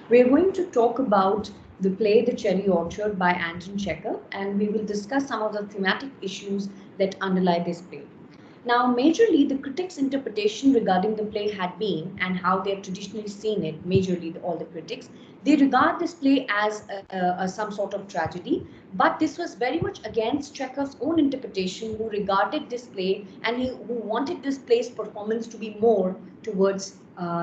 We're going to talk about the play The Cherry Orchard by Anton Chekhov, and we will discuss some of the thematic issues that underlie this play. Now, majorly, the critics' interpretation regarding the play had been, and how they have traditionally seen it, majorly all the critics, they regard this play as some sort of tragedy, but this was very much against Chekhov's own interpretation, who regarded this play and who wanted this play's performance to be more towards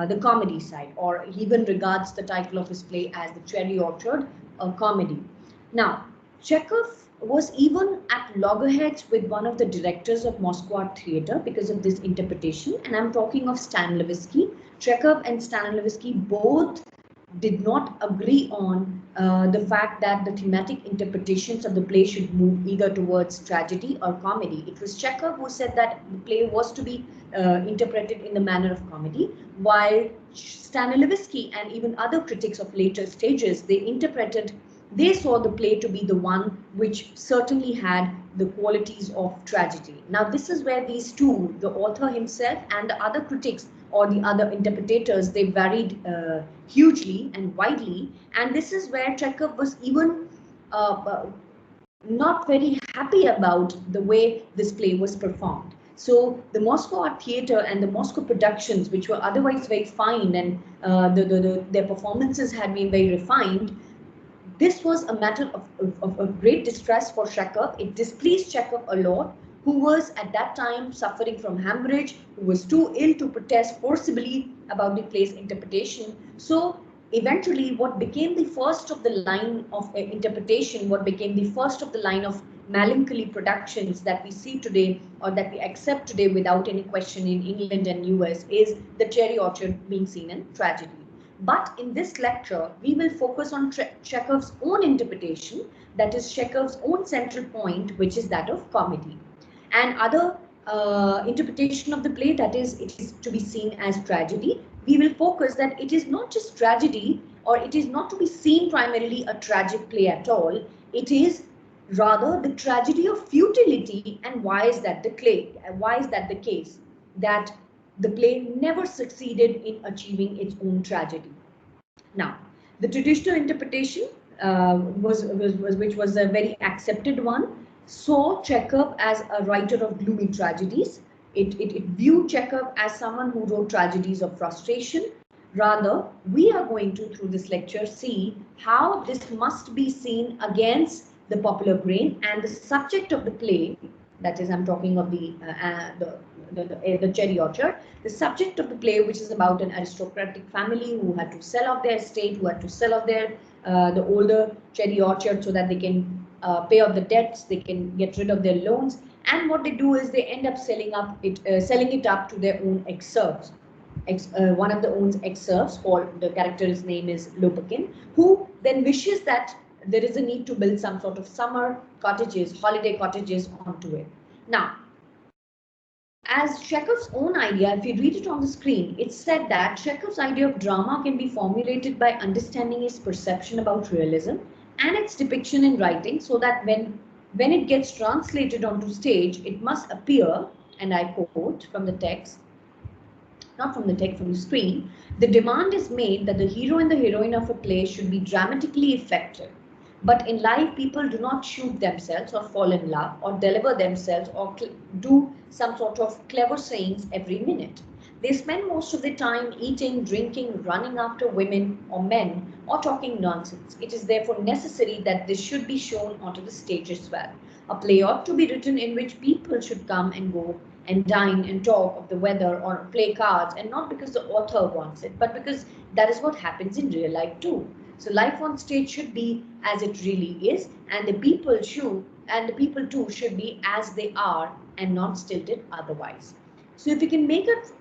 the comedy side, or he even regards the title of his play as The Cherry Orchard, a comedy. Now, Chekhov was even at loggerheads with one of the directors of Moscow Art Theatre because of this interpretation, and I'm talking of Stanislavski. Chekhov and Stanislavski both did not agree on the fact that the thematic interpretations of the play should move either towards tragedy or comedy. It was Chekhov who said that the play was to be interpreted in the manner of comedy, while Stanislavski and even other critics of later stages, they saw the play to be the one which certainly had the qualities of tragedy. Now, this is where these two, the author himself and the other critics or the other interpretators, they varied hugely and widely. And this is where Chekhov was even not very happy about the way this play was performed. So the Moscow Art Theatre and the Moscow productions, which were otherwise very fine and their performances had been very refined, this was a matter of great distress for Chekhov. It displeased Chekhov a lot, who was at that time suffering from hemorrhage, who was too ill to protest forcibly about the play's interpretation. So eventually, what became the first of the line of interpretation, what became the first of the line of melancholy productions that we see today or that we accept today without any question in England and US, is The Cherry Orchard being seen in tragedy. But in this lecture, we will focus on Chekhov's own interpretation, that is Chekhov's own central point, which is that of comedy. And other interpretation of the play, that is, it is to be seen as tragedy, we will focus that it is not just tragedy, or it is not to be seen primarily a tragic play at all. It is rather the tragedy of futility. And why is that the case? That the play never succeeded in achieving its own tragedy. Now, the traditional interpretation which was a very accepted one, saw Chekhov as a writer of gloomy tragedies. It viewed Chekhov as someone who wrote tragedies of frustration. Rather, we are going to, through this lecture, see how this must be seen against the popular grain, and the subject of the play, that is, I'm talking of the Cherry Orchard, the subject of the play, which is about an aristocratic family who had to sell off their estate, who had to sell off their the older Cherry Orchard so that they can pay off the debts, they can get rid of their loans, and what they do is they end up selling it up to their own ex-serfs. One of the own ex-serfs, called, the character's name is Lopakin, who then wishes that there is a need to build some sort of summer cottages, holiday cottages onto it. Now, as Chekhov's own idea, if you read it on the screen, it's said that Chekhov's idea of drama can be formulated by understanding his perception about realism and its depiction in writing, so that when it gets translated onto stage, it must appear, and I quote from the text, not from the text, from the screen, the demand is made that the hero and the heroine of a play should be dramatically effective. But in life, people do not shoot themselves or fall in love or deliver themselves or do some sort of clever sayings every minute. They spend most of their time eating, drinking, running after women or men, or talking nonsense. It is therefore necessary that this should be shown onto the stage as well. A play ought to be written in which people should come and go and dine and talk of the weather or play cards, and not because the author wants it, but because that is what happens in real life too. So life on stage should be as it really is, and the people too should be as they are and not stilted otherwise. So if you can make it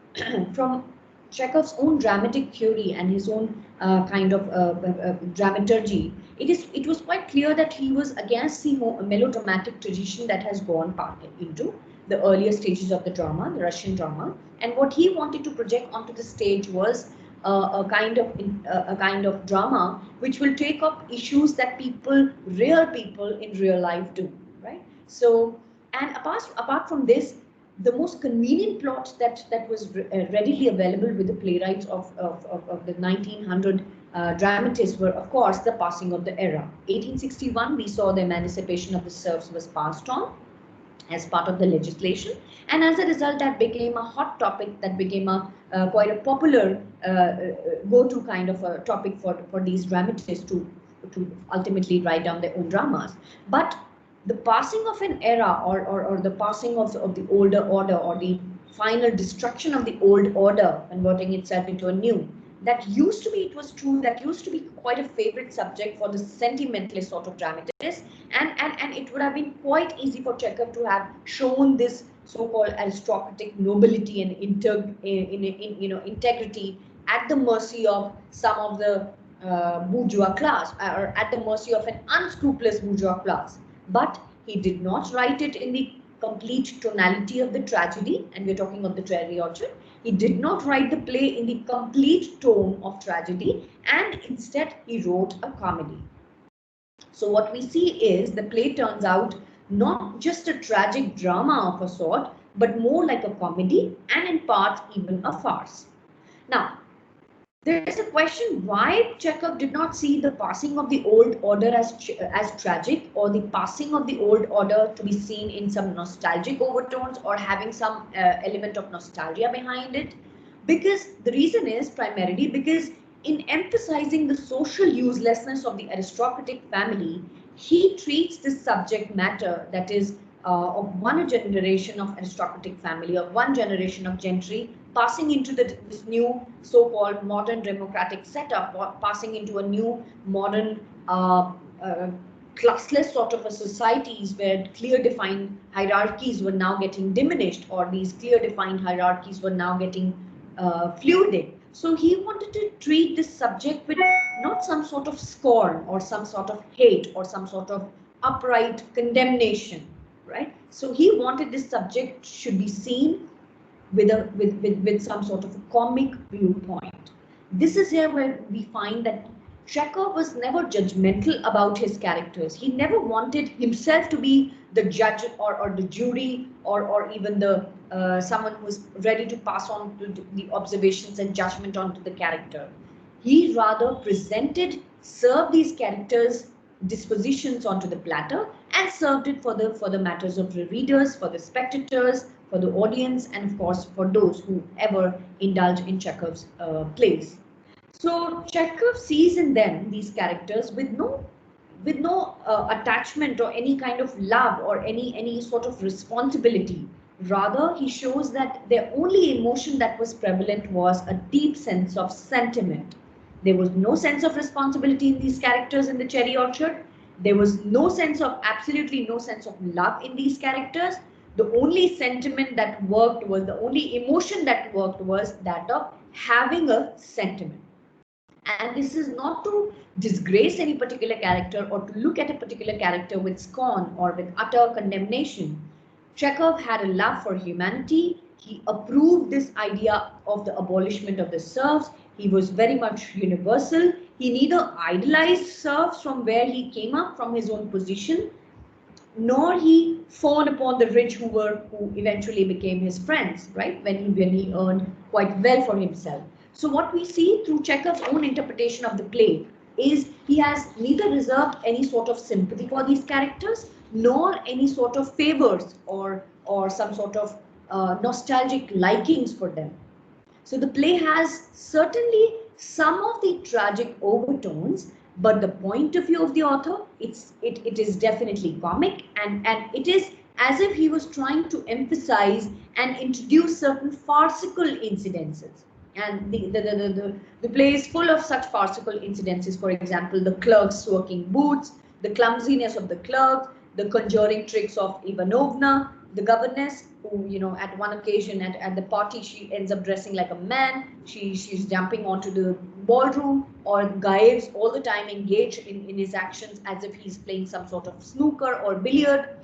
from Chekhov's own dramatic theory and his own kind of dramaturgy, it was quite clear that he was against the melodramatic tradition that has gone into the earlier stages of the drama, the Russian drama, and what he wanted to project onto the stage was a kind of drama which will take up issues that real people in real life do, right? So, and apart from this, the most convenient plot that was readily available with the playwrights of the 1900 dramatists were, of course, the passing of the era. 1861, we saw the emancipation of the serfs was passed on as part of the legislation, and as a result that became a hot topic, that became a quite a popular go-to kind of a topic for these dramatists to ultimately write down their own dramas. But the passing of an era, or the passing of the older order, or the final destruction of the old order, converting itself into a new, that used to be, it was true, that used to be quite a favorite subject for the sentimentalist sort of dramatists, and it would have been quite easy for Chekhov to have shown this so-called aristocratic nobility and integrity at the mercy of some of the bourgeois class, or at the mercy of an unscrupulous bourgeois class. But he did not write it in the complete tonality of the tragedy, and we're talking of the Cherry Orchard. He did not write the play in the complete tone of tragedy, and instead he wrote a comedy. So what we see is the play turns out not just a tragic drama of a sort, but more like a comedy, and in parts even a farce. Now, there is a question why Chekhov did not see the passing of the old order as tragic, or the passing of the old order to be seen in some nostalgic overtones, or having some element of nostalgia behind it. Because the reason is primarily because in emphasizing the social uselessness of the aristocratic family, he treats this subject matter, that is of one generation of aristocratic family, of one generation of gentry, passing into this new so-called modern democratic setup, or passing into a new modern classless sort of a societies, where clear defined hierarchies were now getting diminished, or these clear defined hierarchies were now getting fluid. So he wanted to treat this subject with not some sort of scorn, or some sort of hate, or some sort of upright condemnation, right? So he wanted this subject should be seen with some sort of a comic viewpoint. This is here where we find that Chekhov was never judgmental about his characters. He never wanted himself to be the judge, or the jury, or even the someone who was ready to pass on to the observations and judgment onto the character. He rather served these characters' dispositions onto the platter, and served it for the matters of the readers, for the spectators, for the audience, and of course for those who ever indulge in Chekhov's plays. So Chekhov sees in them these characters with no attachment, or any kind of love, or any sort of responsibility. Rather, he shows that their only emotion that was prevalent was a deep sense of sentiment. There was no sense of responsibility in these characters in the Cherry Orchard. There was absolutely no sense of love in these characters. The only sentiment that worked was, the only emotion that worked was that of having a sentiment. And this is not to disgrace any particular character, or to look at a particular character with scorn or with utter condemnation. Chekhov had a love for humanity. He approved this idea of the abolishment of the serfs. He was very much universal. He neither idolized serfs from where he came up, from his own position, nor he fawned upon the rich who eventually became his friends, right? When he earned quite well for himself. So what we see through Chekhov's own interpretation of the play is he has neither reserved any sort of sympathy for these characters, nor any sort of favors, or some sort of nostalgic likings for them. So the play has certainly some of the tragic overtones, but the point of view of the author, it is definitely comic, and it is as if he was trying to emphasize and introduce certain farcical incidences. And the play is full of such farcical incidences. For example, the clerk's working boots, the clumsiness of the clerk, the conjuring tricks of Ivanovna, the governess, who, at one occasion at the party, she ends up dressing like a man. She's jumping onto the ballroom, or Gaev's all the time engaged in his actions as if he's playing some sort of snooker or billiard.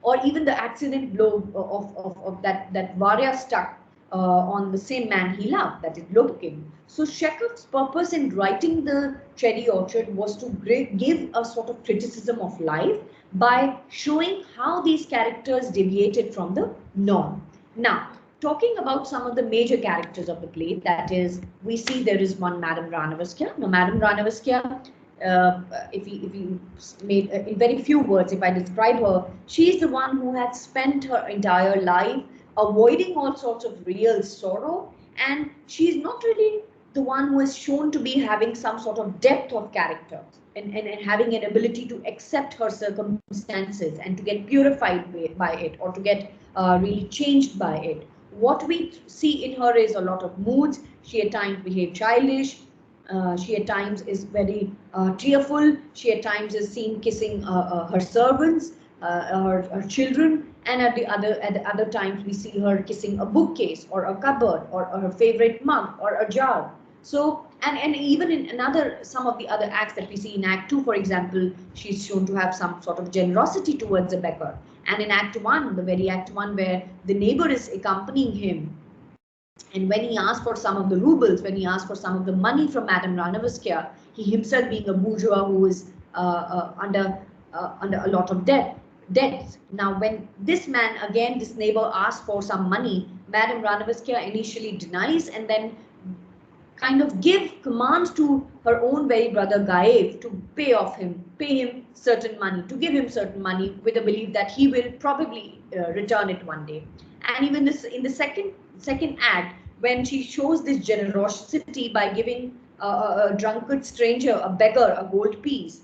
Or even the accident blow of that Varya stuck on the same man he loved, that is Lobkin. So Chekhov's purpose in writing the Cherry Orchard was to give a sort of criticism of life by showing how these characters deviated from the norm. Now, talking about some of the major characters of the play, that is, we see there is one Madame Ranavskaya. Now, Madame Ranavskaya, if we made in very few words, if I describe her, she is the one who had spent her entire life avoiding all sorts of real sorrow, and she is not really the one who is shown to be having some sort of depth of character and having an ability to accept her circumstances and to get purified by it, or to get really changed by it. What we see in her is a lot of moods. She at times behaves childish. She at times is very tearful. She at times is seen kissing her servants, her children, and at the other times we see her kissing a bookcase or a cupboard or her favorite mug or a jar. So, and even in some of the other acts that we see in Act 2, for example, she's shown to have some sort of generosity towards the beggar. And in Act 1, the very Act 1 where the neighbor is accompanying him, and when he asked for some of the rubles, when he asked for some of the money from Madame Ranavskaya, he himself being a bourgeois who is under a lot of debts. Now, when this man, again, this neighbor asks for some money, Madame Ranavskaya initially denies and then kind of commands to her own very brother Gaev to pay him certain money, to give him certain money with a belief that he will probably return it one day. And even this in the second act, when she shows this generosity by giving a drunkard stranger, a beggar, a gold piece,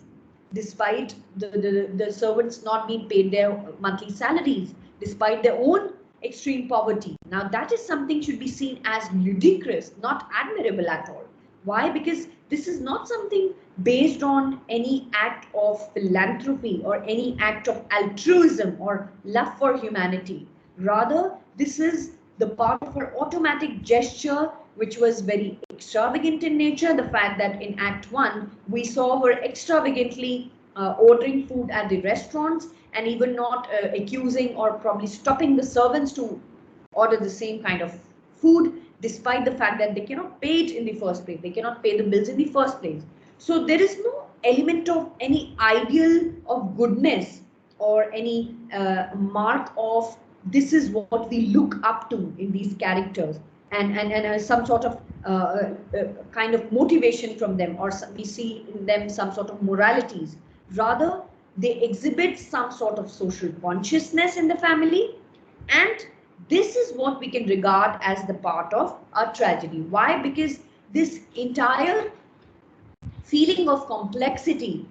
despite the servants not being paid their monthly salaries, despite their own extreme poverty. Now that is something should be seen as ludicrous, not admirable at all. Why? Because this is not something based on any act of philanthropy or any act of altruism or love for humanity. Rather, this is the part of her automatic gesture, which was very extravagant in nature. The fact that in Act 1, we saw her extravagantly ordering food at the restaurants, and even not accusing or probably stopping the servants to order the same kind of food, despite the fact that they cannot pay it in the first place. They cannot pay the bills in the first place. So there is no element of any ideal of goodness or any mark of this is what we look up to in these characters, and some sort of kind of motivation from them, or we see in them some sort of moralities. Rather, they exhibit some sort of social consciousness in the family, and this is what we can regard as the part of a tragedy. Why? Because this entire feeling of complexity,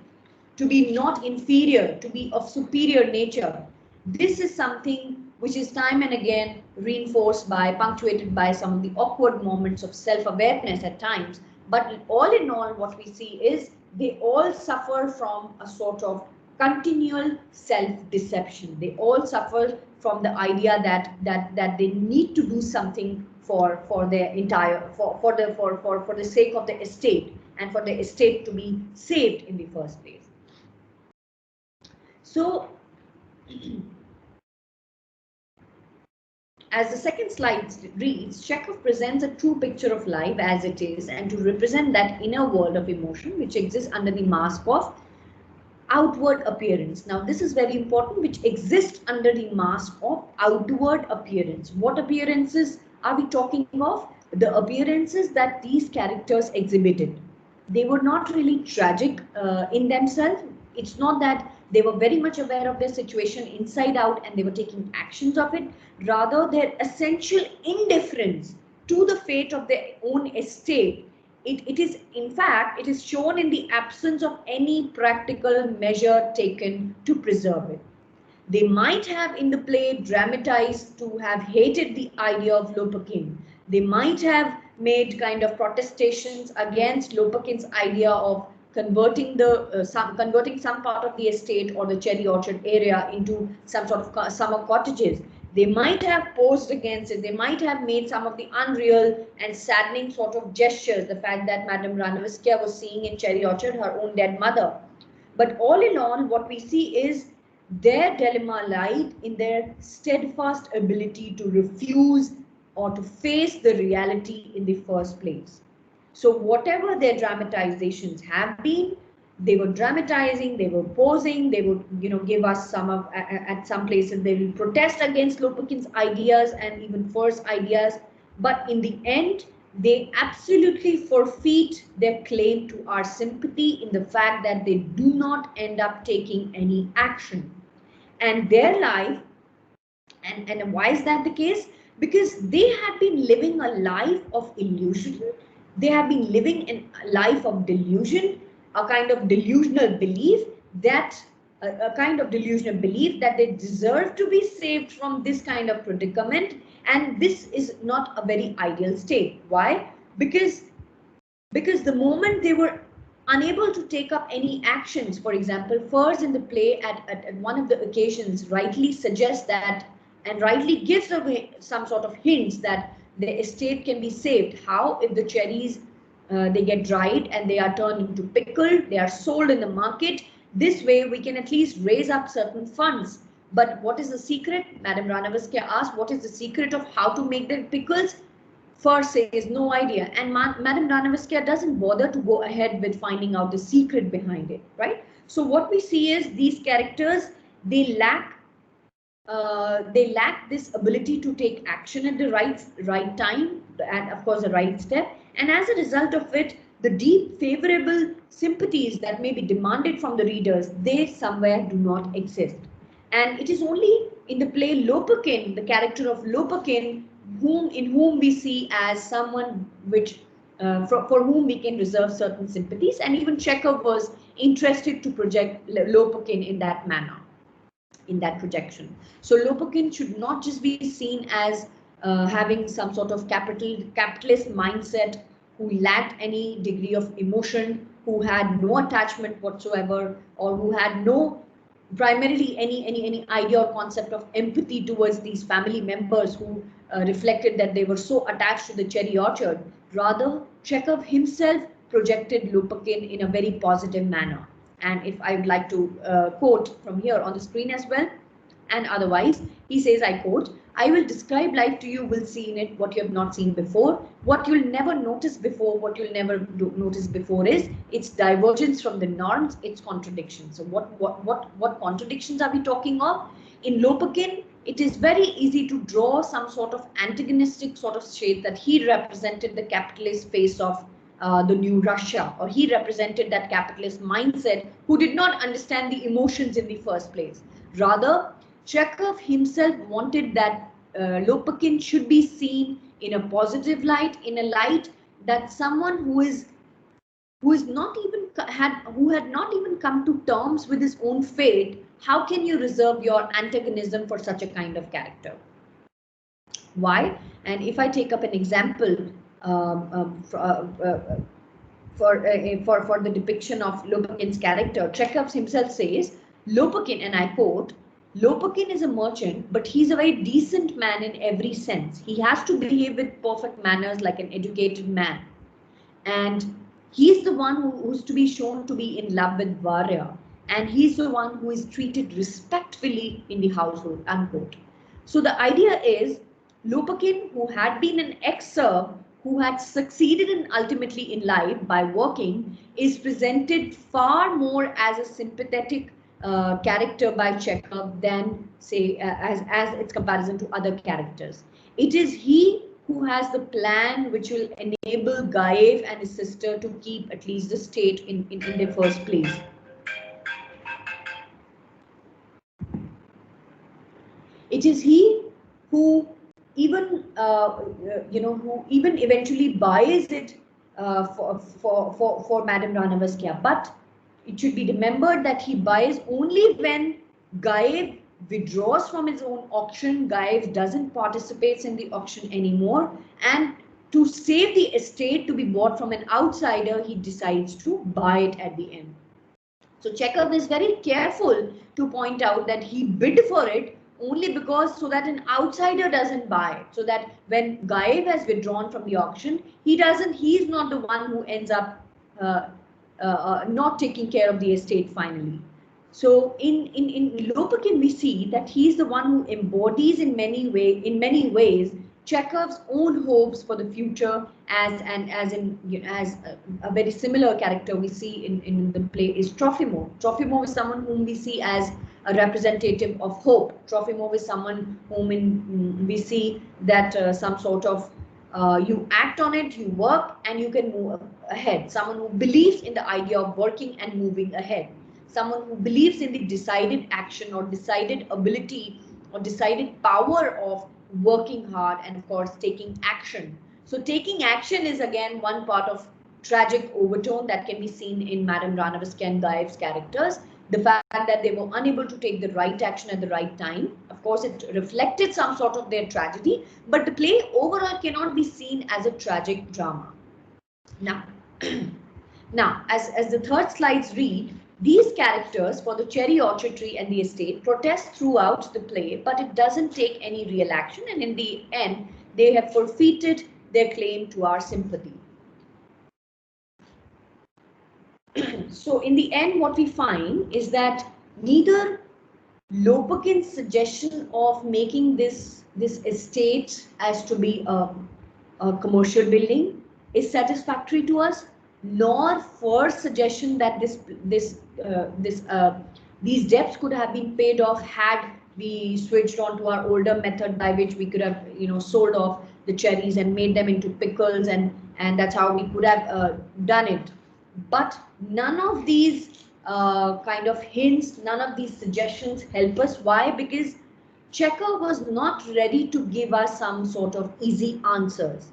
to be not inferior, to be of superior nature, this is something which is time and again reinforced by, punctuated by some of the awkward moments of self-awareness at times. But all in all, what we see is they all suffer from a sort of continual self-deception. They all suffer from the idea that they need to do something for their entire for the sake of the estate, and for the estate to be saved in the first place. So, as the second slide reads, Chekhov presents a true picture of life as it is, and to represent that inner world of emotion which exists under the mask of outward appearance. Now, this is very important, which exists under the mask of outward appearance. What appearances are we talking of? The appearances that these characters exhibited. They were not really tragic in themselves. It's not that they were very much aware of their situation inside out and they were taking actions of it. Rather, their essential indifference to the fate of their own estate, it is, in fact, it is shown in the absence of any practical measure taken to preserve it. They might have in the play dramatized to have hated the idea of Lopakin. They might have made kind of protestations against Lopakin's idea of converting converting some part of the estate or the cherry orchard area into some sort of summer cottages. They might have posed against it. They might have made some of the unreal and saddening sort of gestures. The fact that Madame Ranavskaya was seeing in Cherry Orchard her own dead mother. But all in all, what we see is their dilemma lied in their steadfast ability to refuse or to face the reality in the first place. So whatever their dramatizations have been, They were dramatizing, they were posing, they would, give us some of, at some places, they will protest against Lopukin's ideas and even first ideas. But in the end, they absolutely forfeit their claim to our sympathy in the fact that they do not end up taking any action. And their life, and why is that the case? Because they had been living a life of illusion. They have been living a life of delusion, a kind of delusional belief that they deserve to be saved from this kind of predicament. And this is not a very ideal state. Why? Because the moment they were unable to take up any actions, for example, Furs in the play at one of the occasions rightly suggests that, and rightly gives away some sort of hints that the estate can be saved. How? If the cherries they get dried and they are turned into pickle, they are sold in the market. This way we can at least raise up certain funds. But what is the secret? Madame Ranavsky asked, what is the secret of how to make the pickles? Furs says no idea, and Madame Ranavsky doesn't bother to go ahead with finding out the secret behind it, right? So what we see is these characters, they lack this ability to take action at the right time, and of course the right step. And as a result of it, the deep favorable sympathies that may be demanded from the readers, they somewhere do not exist. And it is only in the play Lopukin, the character of Lopukin, in whom we see as someone which for whom we can reserve certain sympathies. And even Chekhov was interested to project Lopukin in that manner, in that projection. So Lopukin should not just be seen as having some sort of capitalist mindset, who lacked any degree of emotion, who had no attachment whatsoever, or who had no primarily any idea or concept of empathy towards these family members who reflected that they were so attached to the cherry orchard. Rather, Chekhov himself projected Lopukin in a very positive manner. And if I would like to quote from here on the screen as well, and otherwise, he says, I quote, I will describe life to you, will see in it what you have not seen before. What you'll never notice before, what you'll never notice before is its divergence from the norms, its contradictions. So what contradictions are we talking of? In Lopukin, it is very easy to draw some sort of antagonistic sort of shade that he represented the capitalist face of the new Russia, or he represented that capitalist mindset who did not understand the emotions in the first place. Rather, Chekhov himself wanted that Lopukin should be seen in a positive light, in a light that someone who had not even come to terms with his own fate. How can you reserve your antagonism for such a kind of character? Why? And if I take up an example for the depiction of Lopukin's character, Chekhov himself says, Lopukin, and I quote, Lopukin is a merchant, but he's a very decent man in every sense. He has to behave with perfect manners like an educated man. And he's the one who's to be shown to be in love with Varya. And he's the one who is treated respectfully in the household, unquote. So the idea is, Lopukin, who had been an ex-serf, who had succeeded ultimately in life by working, is presented far more as a sympathetic character by Chekhov than, say, as its comparison to other characters. It is he who has the plan which will enable Gaev and his sister to keep at least the state in their first place. It is he who even who even eventually buys it for Madame Ranavsky. But it should be remembered that he buys only when Gaev withdraws from his own auction. Gaev doesn't participate in the auction anymore, and to save the estate to be bought from an outsider, he decides to buy it at the end. So Chekhov is very careful to point out that he bid for it only because so that an outsider doesn't buy it, so that when Gaev has withdrawn from the auction, he's not the one who ends up not taking care of the estate finally. So in Lopukin, we see that he's the one who embodies in many ways Chekhov's own hopes for the future, as a very similar character we see in the play is Trofimov. Trofimov is someone whom we see as a representative of hope. Trofimov is someone whom we see that some sort of you act on it, you work, and you can move ahead. Someone who believes in the idea of working and moving ahead. Someone who believes in the decided action or decided ability or decided power of working hard and of course taking action. So taking action is again one part of tragic overtone that can be seen in Madame Ranavsky and Gaev's characters. The fact that they were unable to take the right action at the right time. Of course, it reflected some sort of their tragedy, but the play overall cannot be seen as a tragic drama. Now, now as the third slides read, these characters for the cherry orchard tree and the estate protest throughout the play, but it doesn't take any real action, and in the end, they have forfeited their claim to our sympathy. So in the end, what we find is that neither Lopakin's suggestion of making this estate as to be a commercial building is satisfactory to us, nor Firth's suggestion that these debts could have been paid off had we switched on to our older method by which we could have sold off the cherries and made them into pickles, and that's how we could have done it. But none of these kind of hints, none of these suggestions help us. Why? Because Chekhov was not ready to give us some sort of easy answers.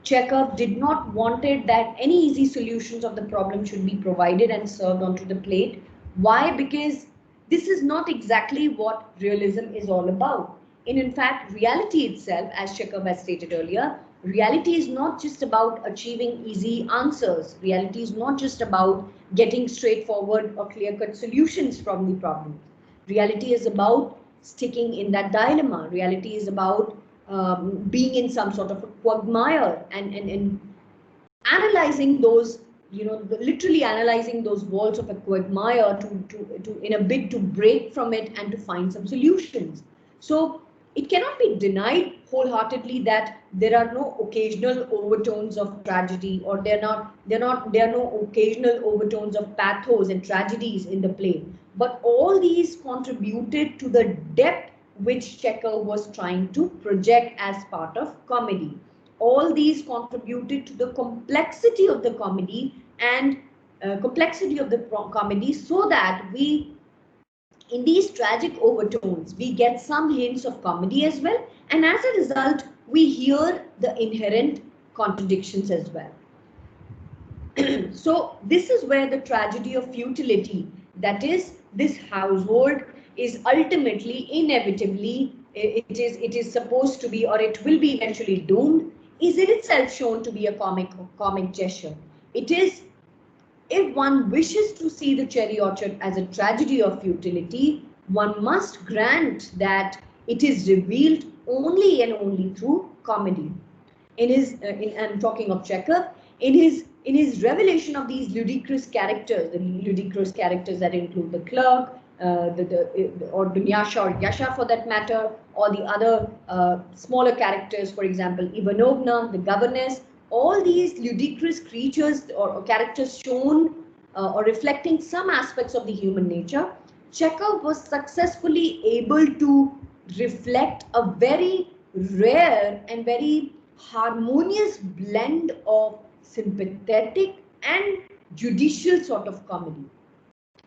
Chekhov did not wanted that any easy solutions of the problem should be provided and served onto the plate. Why? Because this is not exactly what realism is all about. And in fact, reality itself, as Chekhov has stated earlier, reality is not just about achieving easy answers. Reality is not just about getting straightforward or clear-cut solutions from the problem. Reality is about sticking in that dilemma. Reality is about being in some sort of a quagmire and analyzing those, literally analyzing those walls of a quagmire to in a bid to break from it and to find some solutions. So it cannot be denied wholeheartedly that there are no occasional overtones of tragedy, or there are no occasional overtones of pathos and tragedies in the play. But all these contributed to the depth which Chekhov was trying to project as part of comedy. All these contributed to the complexity of the comedy and comedy, so that we, in these tragic overtones, we get some hints of comedy as well, and as a result, we hear the inherent contradictions as well. So this is where the tragedy of futility, that is, this household is ultimately, inevitably, it is supposed to be, or it will be eventually doomed, is in itself shown to be a comic gesture. It is, if one wishes to see the cherry orchard as a tragedy of futility, one must grant that it is revealed only and only through comedy. I'm talking of Chekhov, in his revelation of these ludicrous characters, the ludicrous characters that include the clerk, or Dunyasha or Yasha for that matter, or the other smaller characters, for example, Ivanovna, the governess, all these ludicrous creatures or characters shown or reflecting some aspects of the human nature, Chekhov was successfully able to reflect a very rare and very harmonious blend of sympathetic and judicial sort of comedy.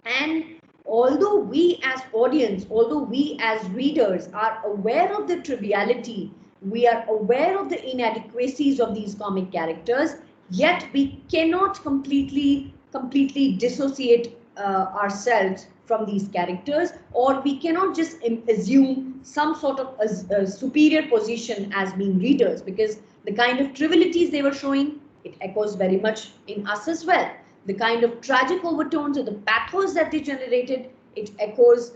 And although we as audience, although we as readers are aware of the triviality, we are aware of the inadequacies of these comic characters, yet we cannot completely dissociate ourselves from these characters, or we cannot just assume some sort of a superior position as being readers, because the kind of trivialities they were showing, it echoes very much in us as well. The kind of tragic overtones or the pathos that they generated, it echoes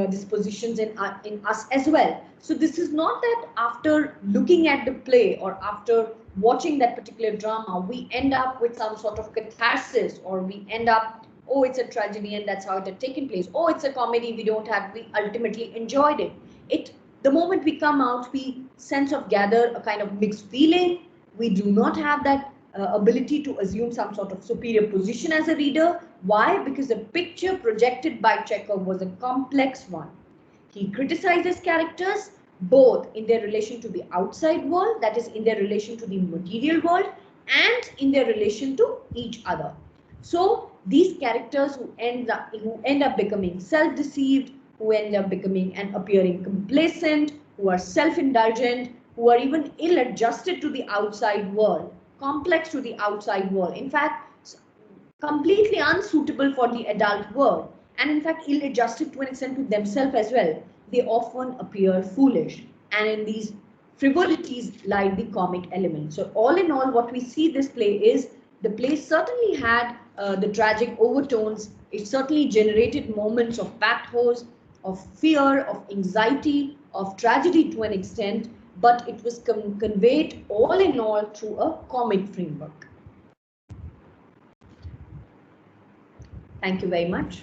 dispositions in us as well. So this is not that after looking at the play or after watching that particular drama, we end up with some sort of catharsis, or we end up, oh, it's a tragedy and that's how it had taken place. Oh, it's a comedy, we ultimately enjoyed it. The moment we come out, we sense of gather a kind of mixed feeling. We do not have that ability to assume some sort of superior position as a reader. Why? Because the picture projected by Chekhov was a complex one. He criticizes characters both in their relation to the outside world, that is in their relation to the material world, and in their relation to each other. So these characters who end up becoming self-deceived, who end up becoming and appearing complacent, who are self-indulgent, who are even ill-adjusted to the outside world, complex to the outside world, in fact completely unsuitable for the adult world, and in fact ill-adjusted to an extent to themselves as well. They often appear foolish, and in these frivolities lie the comic element. So all in all, what we see this play is, the play certainly had the tragic overtones. It certainly generated moments of pathos, of fear, of anxiety, of tragedy to an extent, but it was conveyed all in all through a comic framework. Thank you very much.